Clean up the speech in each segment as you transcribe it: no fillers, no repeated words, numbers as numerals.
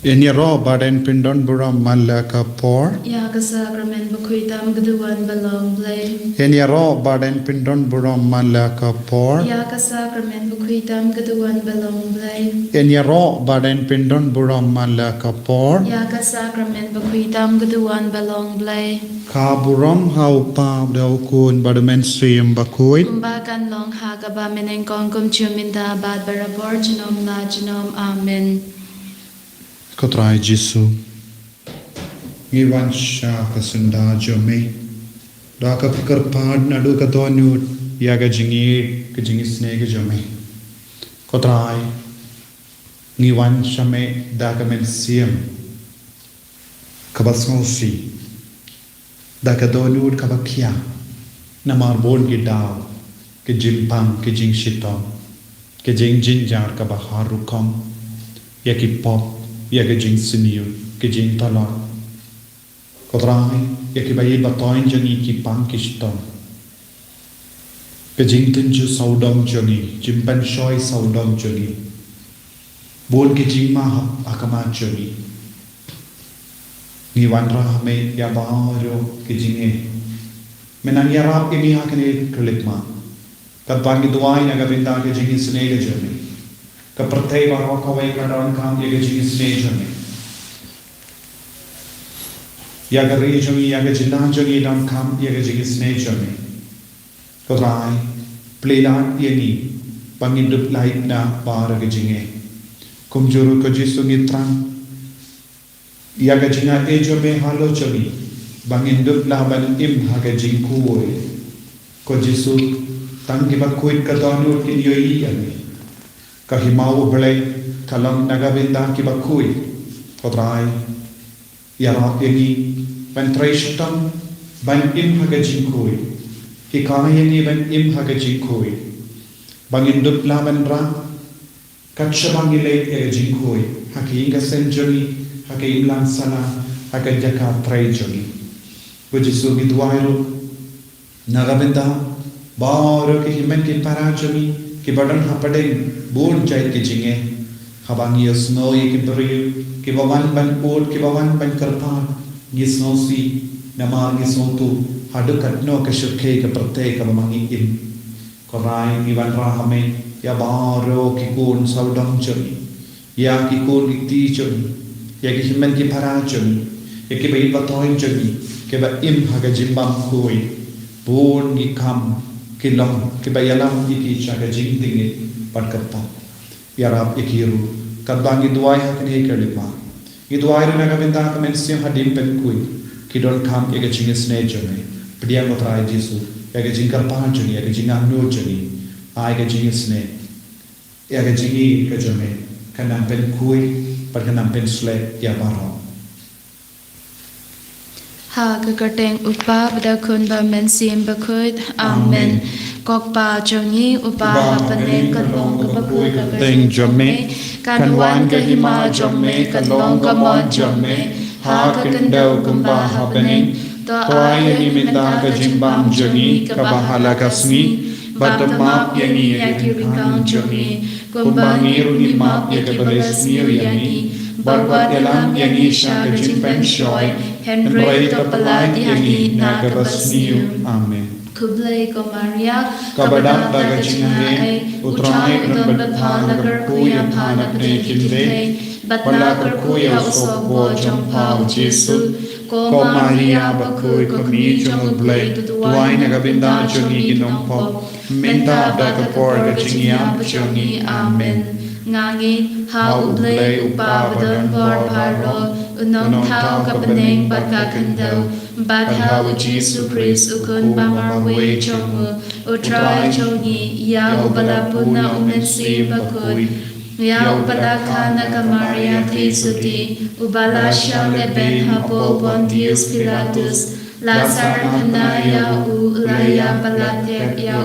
Enyaro baden pindon buram malaka por. Ya ka sacrament bakhuitam gaduan balong blay. Enyaro baden pindon buram malaka por. Ya ka sacrament bakhuitam gaduan balong blay. Enyaro baden pindon buram malaka por. Ya ka sacrament bakhuitam gaduan balong blay. Ka buram hau pa dau kun badamen siyam bakhuit. Kumbakan long ha ka ba meneng kong kum chuminda bad barabor jinom na jinom amen. Kotrai Jisu. Ngiwan sha kasunda jome. Da ka fikar pad nadu ka tonu ya ga jingi ka jingi sne ka jome. Kotrai ngiwan shame da ka men siyam. Kabasngosi. Da ka tonu ka bakya. Namar bon ki daw. Ke jimpam ke jing shitom. Ke jing jinjar ka baharukom. Ya ki pop. Ya ke jing siniu, ke jing talon. Kodrai, ya ke bayi batoin jani ki pang kishton. Ke jing tenju saudom jani, jimpan shoy saudom jani. Bon ke jing mahap akama jani. Ni wanra hame ya baharo ke jinge. Menang yarap ini hakane kelikma. Kat bangi duai naga vinda ke jing snega jani. Ka prathai barwa kawai ka daun kam ya ga jing sne jami ya ga re jami ya ga jinan jami daun kam ya ga jing sne jami ko rai pleilan yani pangin dup lai na par ga jinge kum juru ko jisu ngitran ya ga jinga e jame halo jami bangin dup la ban im ha ga jing kuoi ko jisu tang ki ba kuit ka daun ki yoi yani kahimau belai kalam nagavinda ki bakui kodrai yara yani penetration ban im haga jinkoi ki kana yani ban im haga jinkoi bangin dup la ban ra katsha bangile ya jinkoi haki inga senjoni haki imlan sala haka jaka trajoni bujisu bidwairo nagavinda baro ki himen ki parajoni ki badan hapadeng bon chai ke jinge khabangi snow ye ki bari ki bawan ban pot ki bawan ban karpa ye snow si namar ye snow tu hadu katno ka shukhe ka prate ka mangi im korai ni ban ra hame ya baro ki kun saudam chani ya ki kun ikti chani ya ki himen ki para chani ya ki bai batoin chani ke ba im haga jimbam koi bon gi kam ki lam ki bayalam ki chaga jing dinge padkata yarap ikiru kadbangi duai hakne kelima i duai na gavinda ka mensim hadim pen kui ki don kam ega jinges ne jone pediam otrai jisu ega jingkar panjuni ega jingang no joni ai ga jinges ne ega jingi ka jone kanam pen kui padkanam pen sle ya baro Ha kakarteng upa bada kun ba mensim bakut amen kok pa jongi upa hapanen kalong kabakut teng jome kanwan kahima jome kalong kamon jome ha kakandau kumba hapanen to ayani minda ka jimbam joni ka bahala kasni badamap yani yakirikang joni kumbangi runi map yakabalesni yani Barbat yalam yani sha ka jimpen shoy Henry Topalad yani nagabasniu. Amen. Kublai ko Maria, Kabadak daga Jingaiei, utrai udon badhanagar kuya panak ne kinde, badlagar kuya usok bo jongpao Jesu, ko Maria bakui ko mi jong blay, tuwai nagabinda jongi inong pop, minta daga por ga jingya jongi. Amen. Ngangi hau ublay upabadon bor paro unong tau kapaneng badka kandau badhau Jesu Christ ukun pamarwe jongu utrai jongi ya ubalapun na umensi bakut ya ubalakana ka Maria Trisuti ubala siya leben hapo Pontius Pilatus Lazar hanaya ulaya balater ya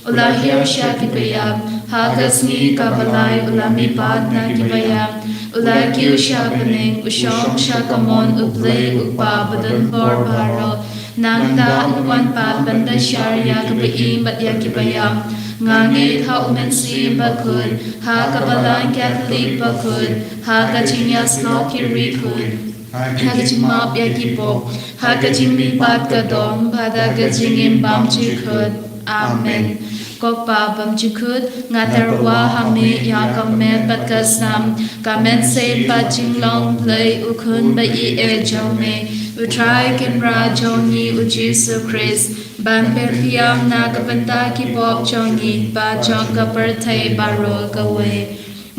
ulahir siya kipayam Hagasni kabalay ulami pad na kibayam ulagyu siya paning usyong siya kamon ublay upabadon bor baro nangda nuwan pa banda syarya kabaim bat ya kibayam Ngangi thau men sim bakun hakabalan Catholic bakun hakachinyas no kirikun Hakajing map yakipo hakajing mi bat kadom badagajing imbam chikut Amen Kok babam chikut ngatarwa hame yakamet batkasam kamen se bajing long play ukun ba I jome utrai kenra jongi ujisu Christ ban Baphylla nakabanda ki pop jongi ba jonga perthai baro gawe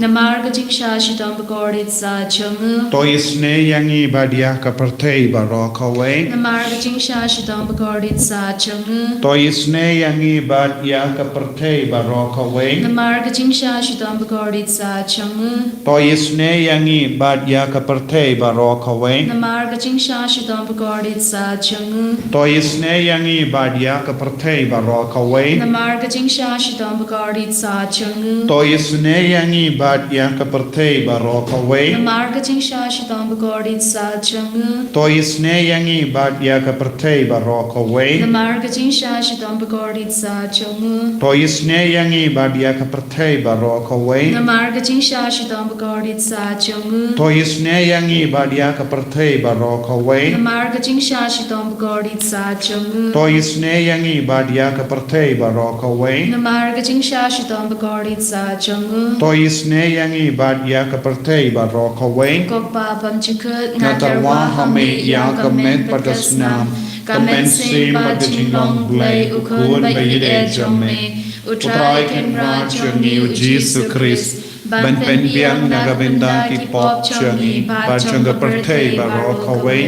Namar gajing shashidam bagordit sa chungu Toisne yangi badia kapertei baro kawe Namar gajing shashidam bagordit sa chungu Toisne yangi badia kapertei baro kawe Namar gajing shashidam bagordit sa chungu Toisne yangi badia kapertei baro kawe Namar gajing shashidam bagordit sa chungu Toisne yangi badia kapertei baro kawe Namar gajing shashidam bagordit sa chungu Toisne yangi badia kapertei baro kawe Namar gajing shashidam bagordit sa chungu Toisne yangi badia kapertei baro kawe Namar gajing shashidam bagordit sa chungu Toisne yangi badia kapertei baro kawe Namar gajing shashidam bagordit sa chungu Toisne yangi badia kapertei baro kawe Namar gajing shashidam bagordit sa chungu Toisne yangi badia kapertei baro kawe Namar gajing shashidam bagordit sa chungu Toisne yangi badia kapertei baro kawe Kok babam chikut Ngatarwa hame yakamet padasnam kamen sim badajing long blay ukun ba I jome utrai kenra jongi ujisu Christ ban penbiang nagabenda ki pop jongi bajanga pertei baro kawe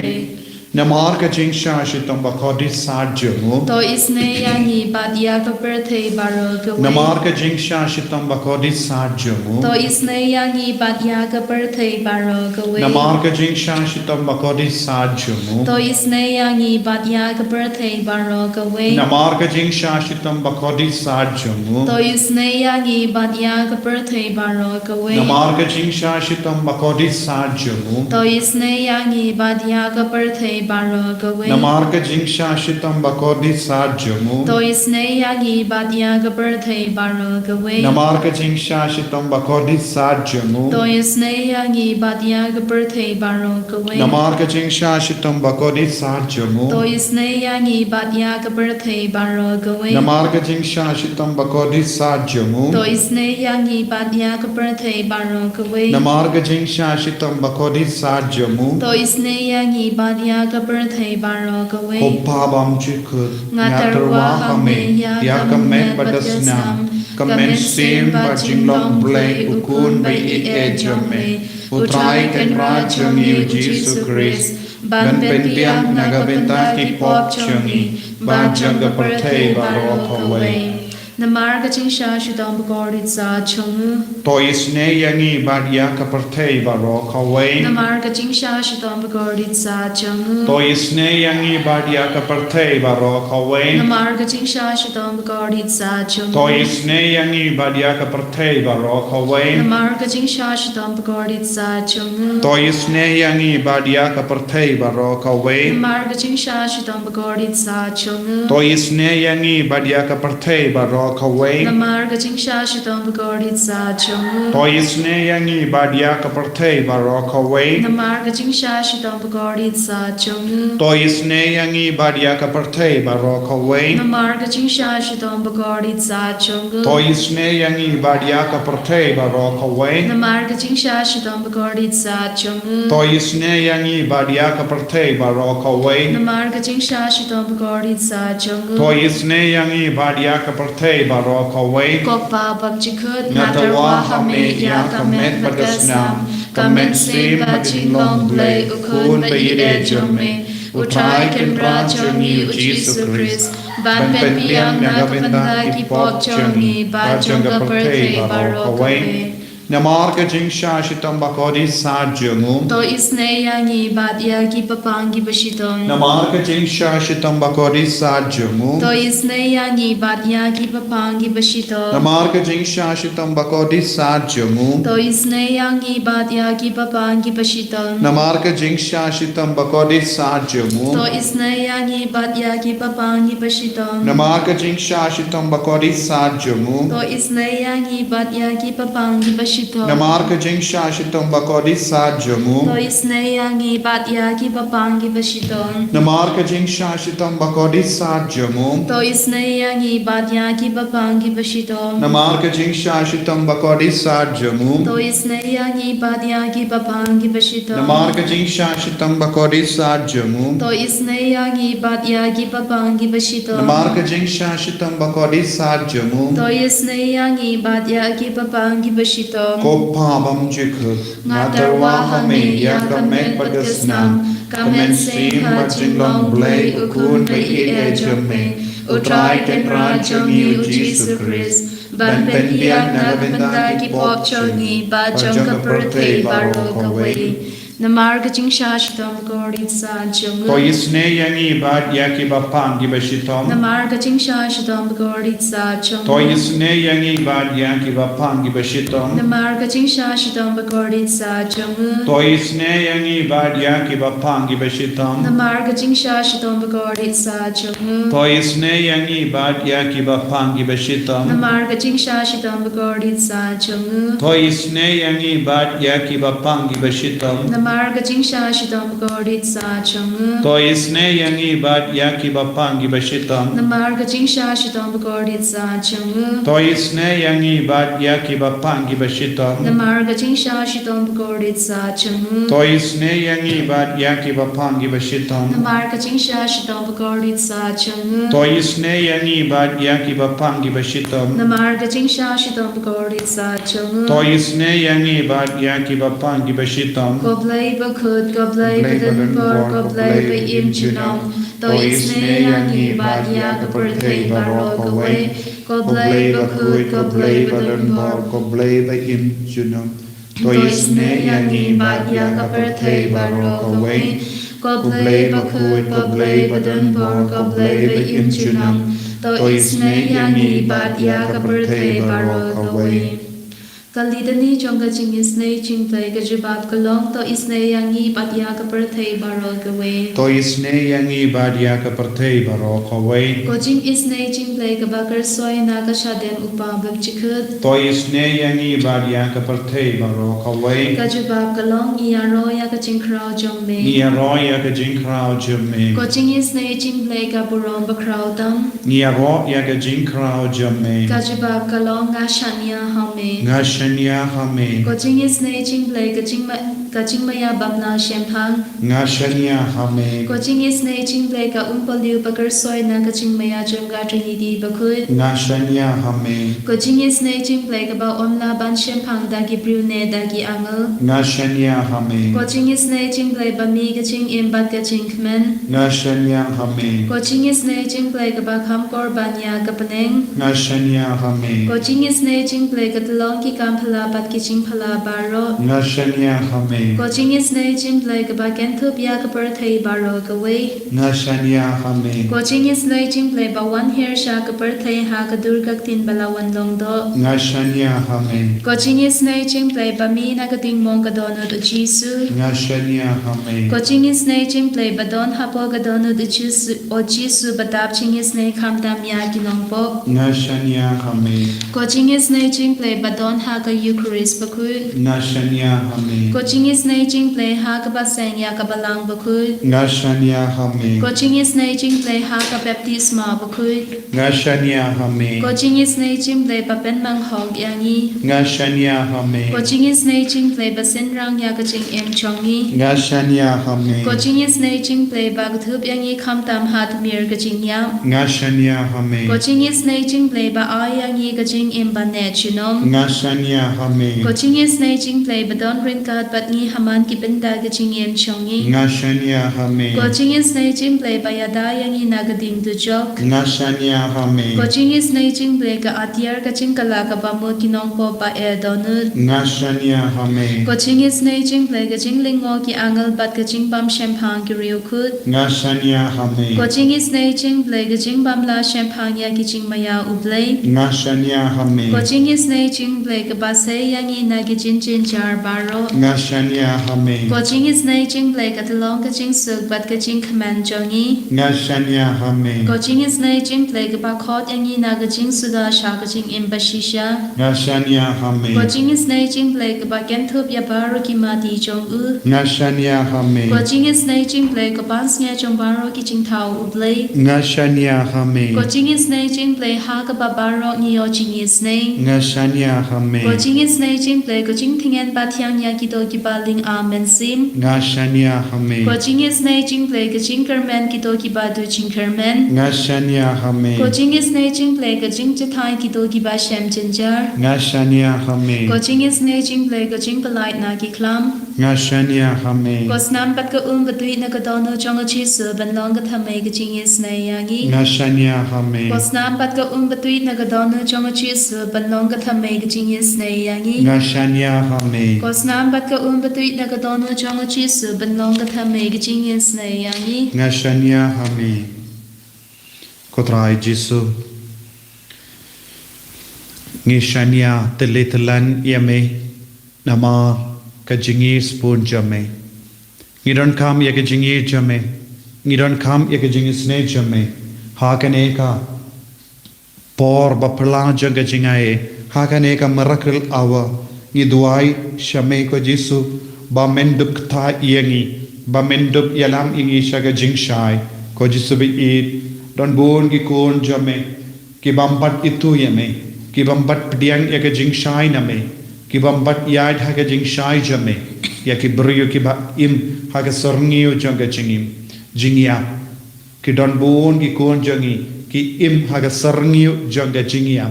Namar gajing shashitam bakodi sarjamu To isne yangi badia ka perthei baro gawe Namar gajing shashitam bakodi sarjamu To isne yangi badia ka perthei baro gawe Namar gajing shashitam bakodi sarjamu To isne yangi badia ka perthei baro gawe Namar gajing shashitam bakodi sarjamu To isne yangi badia ka perthei baro gawe Namar gajing shashitam bakodi sarjamu To isne yangi badia ka perthei baro gawe Namar gajing shashitam bakodi sarjamu To isne yangi badia ka perthei baro gawe Namar gajing shashitam bakodi sarjamu To isne yangi badia ka perthei baro gawe Namar gajing shashitam bakodi sarjamu To isne yangi badia ka perthei baro gawe Namar gajing shashitam bakodi sarjamu To isne yangi badia ka perthei baro gawe Namar gajing shashitam bakodi sarjamu To isne yangi badia ka perthei baro gawe Kopabam chikut Ngatarwa hame yakamet badasnam kamen sim bajing long blay ukun ba I jome utrai kenra jongi ujisu Christ ban penbiang nagabenta ki pop jongi bajanga perthei baro kawe Namar gajing shashidam bagordit sa chungu Toisne yangi badia kapertei baro kawe Namar gajing shashidam bagordit sa chungu Toisne yangi badia kapertei baro kawe Namar gajing shashidam bagordit sa chungu Toisne yangi badia kapertei baro kawe Namar gajing shashidam bagordit sa chungu Toisne yangi badia kapertei baro kawe Namar gajing shashidam bagordit sa chungu Toisne yangi badia kapertei baro kawe Namar gajing shashidam bagordit sa chungu Toisne yangi badia kapertei baro kawe Namar gajing shashidam bagordit sa chungu Toisne yangi badia kapertei baro kawe Namar gajing shashidam bagordit sa chungu Toisne yangi badia kapertei baro kawe Namar gajing shashidam bagordit sa chungu Toisne yangi badia kapertei baro kawe Namar gajing shashidam bagordit sa chungu Toisne yangi badia kapertei baro kawe Kok babam chikut Ngatarwa ngatarwa hame yakamet badasnam kamen sim bajing long blay ukun ba I jome utrai kenra jongi ujisu Christ ban penbiang nagabenda ki pop jongi bajanga perthei baro kawe Namarka jing shashitam bakodi sajungum. To isne yangi bat yagi papangi bashitom. Namarka jing shashitam bakodi sajungum. To isne yangi bat yagi papangi bashitom. Namarka jing shashitam bakodi sajungum. To isne yangi bat yagi papangi bashitom. Namarka jing shashitam bakodi sajungum. To isne yangi bat yagi papangi bashitom. Namarka jing shashitam bakodi sajungum. To isne yangi bat yagi papangi bashitom. Namarka jing shashitam bakodi sajungum. To isne yangi bat yagi papangi bashitom. Namarka jing shashitam bakodi sajungum. To isne yangi bat yagi papangi bashitom. Namarka jing shashitam bakodi sajungum. To isne yangi bat yagi papangi bashitom. Namarka jing shashitam bakodi sajungum. To isne yangi bat yagi papangi bashitom. Namarka jing shashitam bakodi sajungum. To isne yangi bat yagi papangi bashitom. Kopabam jikut ngatarwa hame yakamek pagasnam kamen sim hajinglong blay ukun bay ejame utrai tenra jongi Jesus Christ ban pendian nagabenda ki pop chongi ba jong kaperte baro kawai Namarga jing shashitom gorit sa jung. To isne yangi bad yaki bapang gibashitom. Namarga jing shashitom gorit sa jung. To isne yangi bad yaki bapang gibashitom. Namarga jing shashitom gorit sa jung. To isne yangi bad yaki bapang gibashitom. Namarga jing shashitom gorit sa jung. To isne yangi bad yaki bapang gibashitom. Namarga jing shashitom gorit sa jung. To isne yangi bad yaki bapang gibashitom. Namarga jing shashitom gorit sa jung. To isne yangi bad yaki bapang gibashitom. Namarga jing shashitom gorit sa jung. To isne yangi bad yaki bapang gibashitom. Namarga jing shashitom gorit sa jung. To isne yangi bad yaki bapang gibashitom. Namarga jing shashitom gorit sa jung. To isne yangi bad yaki bapang gibashitom. Namarga jing shashitom gorit sa jung. To isne yangi bad yaki bapang gibashitom. Goblay bakut goblay badan por goblay ba im junam. To isne yangi bad yak pertei baro kawai. Goblay bakut goblay badan por goblay ba im junam. To isne yangi bad yak pertei baro kawai. Goblay bakut goblay badan por goblay ba im junam. To isne yangi bad yak pertei baro kawai. Kalidani jonga jing isne jing play gajibab kalong to isne yangi batya ka perthei baro gawe. To isne yangi bad yak pertei baro kawai. Ko jing isne jing play ka bakar soy na ka shadem upa bab chikut. To isne yangi bad yak pertei baro kawai. Gajibab kalong iya ro ya ka jing krao jong me. Nia ro yak jing krao jumme. Ko jing isne jing play ka burom ba krao tam. Nia ro yak jing krao jumme. Gajibab kalong nga shanya hame. Ngashanya hame. Ko jing isne jing play ka jing maya bamna shempang. Ngashanya hame. Ko jing isne jing play ka umpaliu bakar soy na ka jing maya jong ga trinity bakut. Ngashanya hame. Ko jing isne jing play ka ba omla ban shempang dagi brune dagi angal. Ngashanya hame. Ko jing isne jing play ba mi ka jing imbat ka jing kmen. Ngashanya hame. Ko jing isne jing play ka ba kham korban ya ka paneng. Ngashanya hame. Ko jing isne jing play ka talong ki kam phala bat ki jing phala baro. Ngashanya hame. Ko jing isne jing play ka ba kentup ya ka perthei baro ka wei. Ngashanya hame. Ko jing isne jing play ba one hair sha ka perthei ha ka durgak tin balawan long do. Ngashanya hame. Ko jing isne jing play ba mi na ka ting mong ka dono do jisu. Ngashanya hame. Ko jing isne jing play ba don hapo ka dono do jisu o jisu ba tap jing isne kam tam ya ki long po. Ngashanya hame. Ko jing isne jing play ba don ha ka Eucharist ba ku. Ngashanya hame. Ko jing isne jing play ha ka ba seng ya ka balang ba ku. Ngashanya hame. Ko jing isne jing play ha ka baptisma ba ku. Ngashanya hame. Ko jing isne jing play ba pen mang hog yangi. Ngashanya hame. Ko jing isne jing play ba sen rang ya ka jing em chongi. Ngashanya hame. Ko jing isne jing play ba ka thup yangi kham tam hat mir ka jing yam. Ngashanya hame. Ko jing isne jing play ba ay yangi ka jing em ba ne chinom. Ngashanya hame. Ko jing isne jing play ba don rin kat bat yangi haman ki benda ke jingiem chongi Ngashania hame. ko jingis nei jing play bayada yangi nagading du jok Ngashania hame. ko jingis nei jing play ka atiar ka jingkala ka bamu kinong ko pa e donut Ngashania hame. ko jingis nei jing play ka jinglingo ki angal bat ka jingbam champagne ki riu khut Ngashania hame. ko jingis nei jing play ka jingbam la champagne ya ki jingmaya ublay Ngashania hame. ko jingis nei jing play ka base yangi na ki jin jar baro Ngashania hame. ko jingis nei jing play ka talong ka jing suk bat ka jing command jongi Ngashania hame. ko jingis nei jing play ka ba khot yangi na ka jing suda sha ka jing imbashisha Ngashania hame. ko jingis nei jing play ka ba ken thup ya baro ki mati jong u Ngashania hame. ko jingis nei jing play ka ban snya jong baro ki jing thau ublay Ngashania hame. ko jingis nei jing play ha ka ba baro ni yo jingis nei Ngashania hame. ko jingis nei jing play ko jing thingen ba thiang ya ki do ki ba ling amen sim Ngashania hame. ko jingis nei jing play ka jing kerman ki do ki ba du jing kerman Ngashania hame. ko jingis nei jing play ka jing chathai ki do ki ba shem jinjar Ngashania hame. ko jingis nei jing play ka jing polite na ki klam Ngashania hame. ko snam pat ka ka tui na ka do no chong a chi su ban long ka thamai ka jingis nei yangi Ngashania hame. ko snam pat ka ka tui na ka do no chong a chi su ban long ka thamai ka jingis nei yangi Ngashania hame. ko snam pat ka ka tui na ka do no chong a chi su ban long ka thamai ka jingis nei yangi Ngashania hame. Kotrai Jisu. Ngishania telitalan yame nama kajingi spoon jame. Ngidon kam ya kajingi jame. Ngidon kam ya kajingi sne jame. Hakaneka por Baphylla jaga Jingaiei. Hakaneka miracle hour. Ngiduai shame ko Jisu ba menduk tha yangi ba menduk yalam ingi shaga jingshai ko Jisu bi it don bon ki kon jame ki bambat itu yame ki bambat pdiang ya ka jingshai name ki bambat yad ha ka jingshai jame ya ki brio ki ba im ha ka sorngiyo jaga jingim jingya ki don bon ki kon jangi ki im ha ka sorngiyo jaga jingya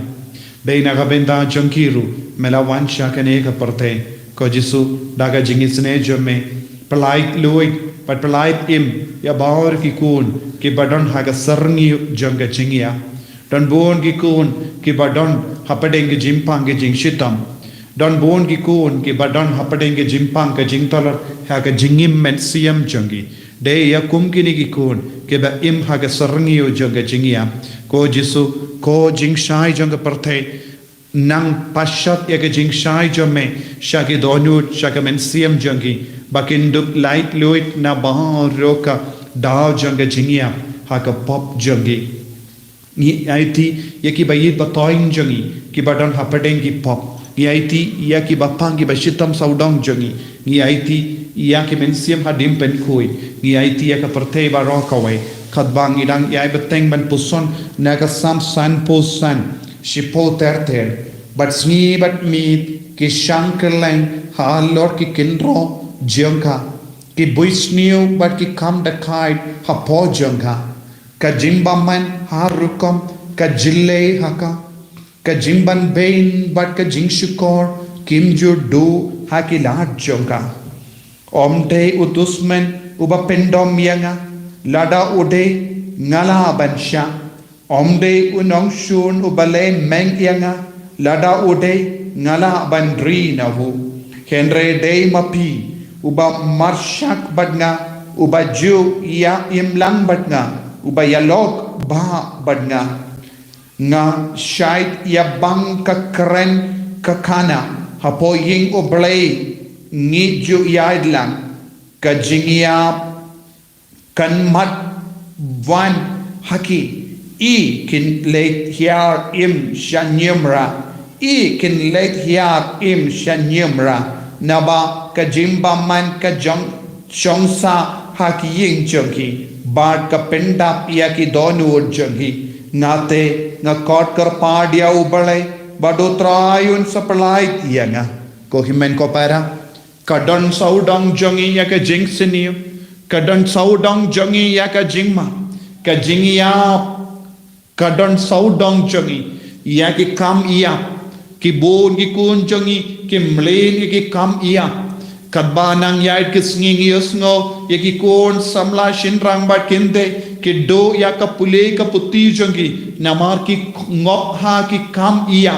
beina ga benda jankiru melawan shakane ka parte ko Jisu daga jingisne jame palait luit pat palait im ya baur ki kun ki badon haga sarni janga jingya don bon ki kun ki badon hapadenge jimpang jing shitam don bon ki kun ki badon hapadenge jimpang ka jingtalar haga jingim men siam jangi de ya kumkini ki kun ki ba im haga sarni janga jingya ko Jisu ko jingshai janga parte nang pashat ya ke jingshai jame shaki donut shaka men siam jangi bakindup light luit na bahar roka dao janga jingya haka pop jangi ni aiti yaki bayit batoin jangi ki badon hapadeng ki pop ni aiti yaki bapang ki bashitam saudang jangi ni aiti yaki men siam hadim pen khui ni aiti yaka partei barokawai khatbang idang yai beteng ban puson naga sam san pusan shipo ter but sni but meet ki shankerlang halor ki kindro jongka ki buisniu but ki kam da kite ha po jongka ka jimbaman ha rukom ka jille haka ka jimban bain but ka jingshukor kim ju do ha ki lat jongka omte utusmen uba pendom yanga lada ude ngala bansha omde unong shun ubale meng yanga lada ude ngala bandri nahu henre de mapi uba marshak badnga uba ju ya imlang badnga uba yalok ba badnga nga shait ya bang ka kren ka kana hapo ying oblay ngi ju yaidlang ka jingya kan mat van haki I kin leit hiar im shanyumra I kin leit hiar im shanyumra naba ka jimba man ka jong chongsa haki ying jongi bad ka penda pia ki donu jongi ngate nga kot kar padia ubale badotrayun sapalai yanga ko himen ko para kadon saudang jongi ya ka jing siniu kadon saudang jongi ya ka jingma ka jingya kadon saudang jongi ya ki kam iya ki bon ki kun jongi ki mlen ki kam iya Kadba nang yait kis nging yos ngo yaki kon samla shin rang bat kinde ki do ya ka pule ka puti jongi namar ki ngop ha ki kam iya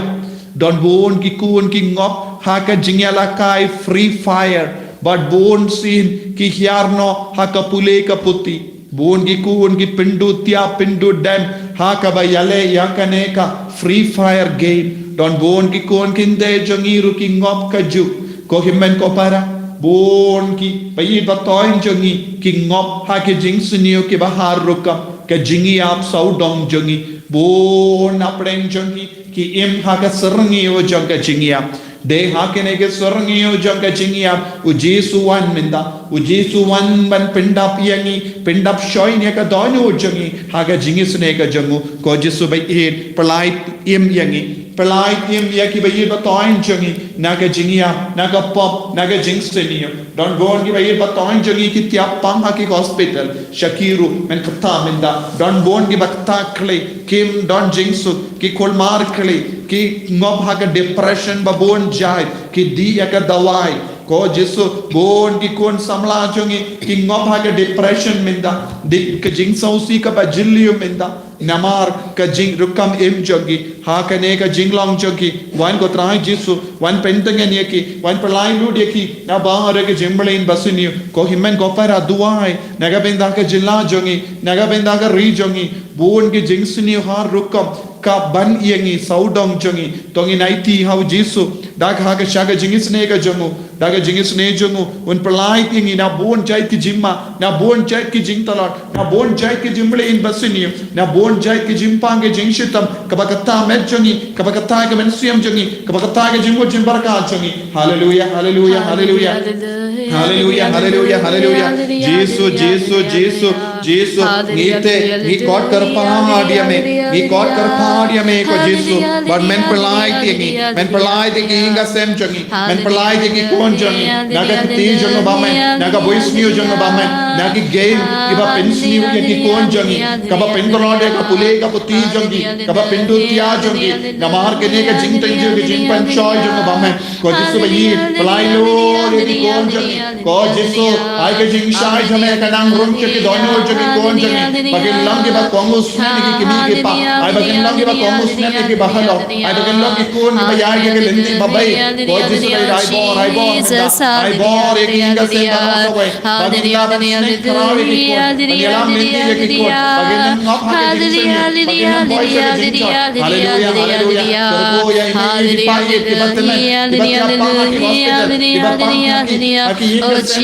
don bon ki kun ki ngop ha ka jingala kai free fire but bon sin ki hyarno ha ka pule ka puti bon ki kun ki pindu tia pindu dem ha ka ba yale ya ka ne ka free fire game don bon ki kun kinde jongi ru ki ngop ka ju ko himmen ko para bon ki bayi ba toin jongi ki ngop ha ki jing sunio ki ba har rukam ka jingi ap sau dong jongi bon apreng jongi ki im ha ka serngi o jong ka jingi ap de ha ke ne ke serngi o jong ka jingi ap u jesu wan minda u jesu wan ban pindap yangi pindap shoy ne ka don o jongi ha ka jingi sne ka jongu ko jesu bai e palai im yangi pelai tim ya ki bayi ba toin jongi naga jingia naga pop naga jingstenia don bon ki bayi ba toin jongi ki tia pang ha ki hospital shakiru men kata minda don bon ki bakta kle kim don jingsu ki kolmar kle ki ngob ha ka depression ba bon jai ki di ya ka dawai ko jesu bon ki kon samla jongi ki ngob ha ka depression minda di ka jingsau si ka ba jilliu minda namar ka jing rukam im jogi ha ka ne ka jinglong jogi wan ko trai jesu wan pentangen yeki wan pelai lu yeki na ba ha ke jimblin basuni ko himmen ko para duai naga benda ka jilla jongi naga benda ka ri jongi bon ki jingsuni har rukam ka ban yengi saudong jongi tongi naiti how jesu dag ha ka shaga jingis ne ka jongu daga jingis ne jongu un pelai tingi na bon jai ki jimma na bon jai ki jingtalot na bon jai ki jimblin basuni na bon jai ki jimpang ke jingshitam kabakata met jongi kabakata ke mensiam jongi kabakata ke jimbo jimbaraka jongi hallelujah hallelujah hallelujah hallelujah hallelujah hallelujah jesu jesu jesu jesu nite ni kot karpaadiya me ko jesu but men pelai tingi inga sem jongi men pelai tingi kon jongi naga ti jongo bamen naga voice new jongo bamen nagi game iba pensniu ki kon jongi kaba pendolode ka pule ka puti jongi kaba pendu tia jongi namar ke ne ka jing tanju ke jing pan choy jongo bamen ko jesu bayi pelai lo ki kon jongi ko jesu ai ke jing shai jame ka nang rum ke dono jongi kon jongi bagin lang ke ba kongus ne ki kimi ke pa ai bagin lang ke ba kongus ne ki bahalo ai bagin lang ki kon ba ya ke lendi babai ko jesu bai ai bor ek inga se ba no way bagin la ban ne karawi ki kon bagin lang lendi ki kon bagin ngap ha ke jing hallelujah hallelujah ko ya ni pa ye ki batme ki batna pa ki hospital ki batna ki oh jesus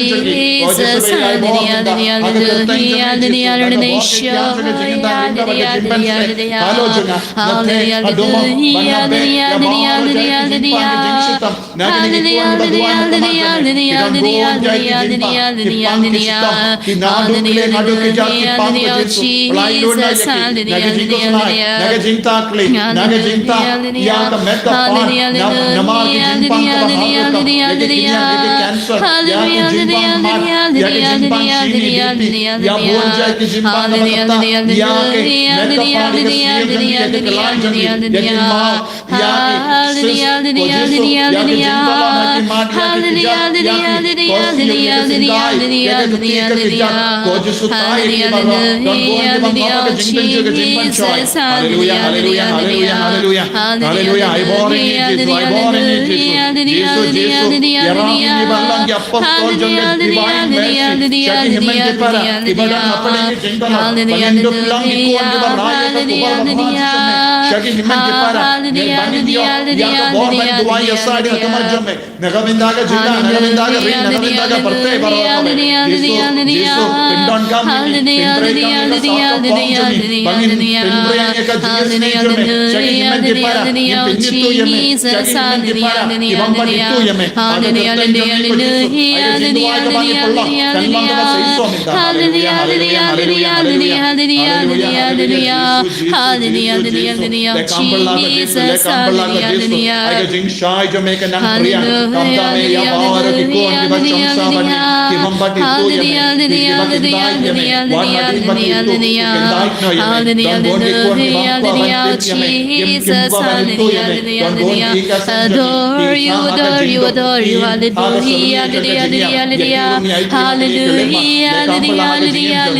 hallelujah, le kampala ka Jesu le Jesus, kampala ka Jesu hallelujah. ay ka jing shai jo me ka nang priya kamta me ya baar ki kon ki ba chamsa bani ki bamba ti to ya me ki ba ki dai ya me wan ma di ba ki to ki dai no ya me don bon ki kon ki ba kwa ban ti ya me kim ba ban to ya me don bon ki ka san adore you, adore you, adore you, hallelujah, hallelujah, hallelujah, hallelujah, hallelujah, hallelujah, hallelujah,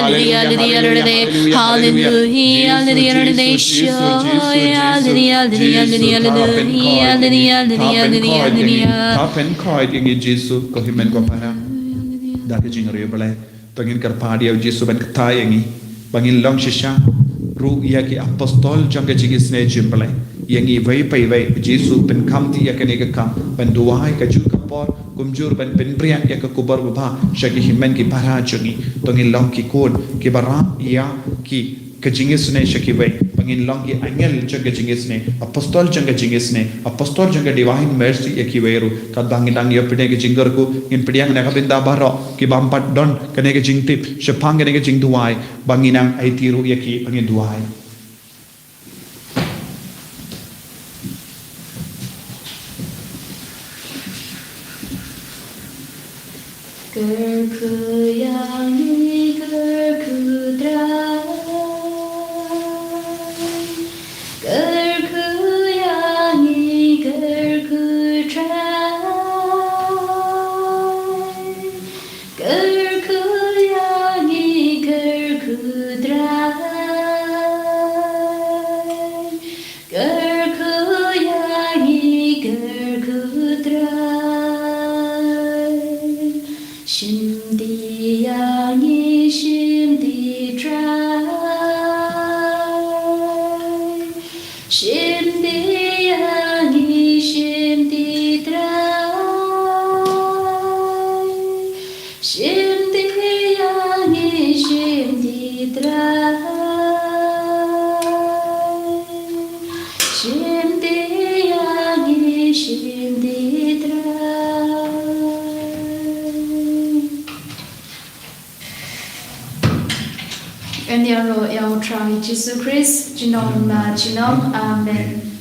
hallelujah, hallelujah, hallelujah, Tapen koi ingi Jesu ko himen ko para da ke jing re bale pangin kar padi au Jesu ban ktai ingi bangin long shisha ru ya ki apostol jang ke jing sne jimbale yangi vai pai vai Jesu pen kam ti ya ke ne ka kam ban duai ka ju ka por kumjur ban pen priya ya ka kubar ba shaki himen ki para jungi tongin long ki kon ki bara ya ki kajingisne shakibai pangin long ki angel jaga jingisne apostol jaga jingisne apostol jaga divine mercy yakiweru kadang dang ya pide ke jingar ku in pidiang na kabinda baro ki bampat don kane ke jingtip shapang kane ke jingduai banginang ai tiru yaki pangin duai Gerku yangi gerku drai, gerku yangi gerku drai, gerku yangi gerku drai, gerku yangi gerku drai. Shimdi yangi shimdi dry, shimdi yangi shimdi dry, shimdi yangi shimdi dry, shimdi yangi shimdi dry. And your try Jesus Christ, Jong, Amen.